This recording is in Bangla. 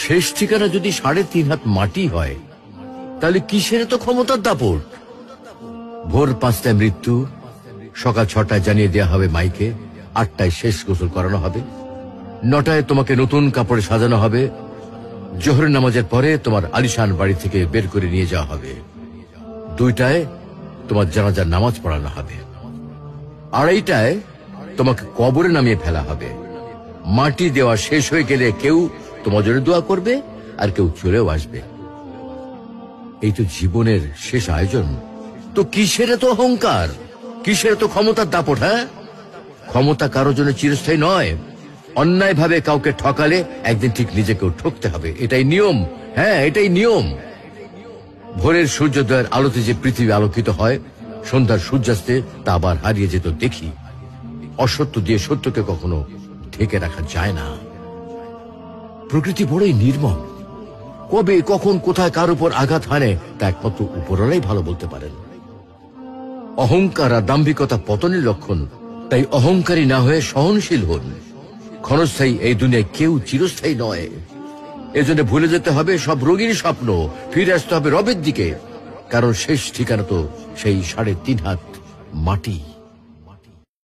শেষ ঠিকানা যদি 3.5 হাত মাটি হয়, তাহলে কিসের তো ক্ষমতার দাপট? ভোর 5টায় মৃত্যু, সকাল 6টায় জানিয়ে দেওয়া হবে মাইকে, 8টায় শেষ গোসল করানো হবে, 9টায় তোমাকে নতুন কাপড়ে সাজানো হবে, জোহরের নামাজের পরে তোমার আলিশান বাড়ি থেকে বের করে নিয়ে যাওয়া হবে, 2টায় তোমার জানাজার নামাজ পড়ানো হবে, 2:30টায় তোমাকে কবরে নামিয়ে ফেলা হবে। মাটি দেওয়া শেষ হয়ে গেলে কেউ তোমার জন্য দোয়া করবে, আর কেউ চলেও আসবে। এই তো জীবনের শেষ আয়োজন। তো কিসের তো অহংকার, কিসের তো ক্ষমতার দাপট? হ্যাঁ, ক্ষমতা কারো জন্য চিরস্থায়ী নয়। অন্যায় ভাবে কাউকে ঠকালে একদিন ঠিক নিজেকেও ঠকতে হবে, এটাই নিয়ম। হ্যাঁ, এটাই নিয়ম। ভোরের সূর্যোদয়ের আলোতে যে পৃথিবী আলোকিত হয়, সন্ধ্যার সূর্যাস্তে তা আবার হারিয়ে যেত দেখি। অসত্য দিয়ে সত্যকে কখনো ঢেকে রাখা যায় না। প্রকৃতি বড়ই নির্মম। কবে কখন কোথায় কার উপর আঘাত হানে তা একমাত্র উপরওয়ালাই ভালো বলতে পারেন। অহংকার আর দাম্ভিকতা পতনের লক্ষণ, তাই অহংকারী না হয়ে সহনশীল হন। ক্ষণস্থায়ী এই দুনিয়ায় কেউ চিরস্থায়ী নয়। এজন্য ভুলে যেতে হবে সব রোগীর স্বপ্ন, ফিরে আসতে হবে রবের দিকে, কারণ শেষ ঠিকানা তো সেই 3.5 হাত মাটি।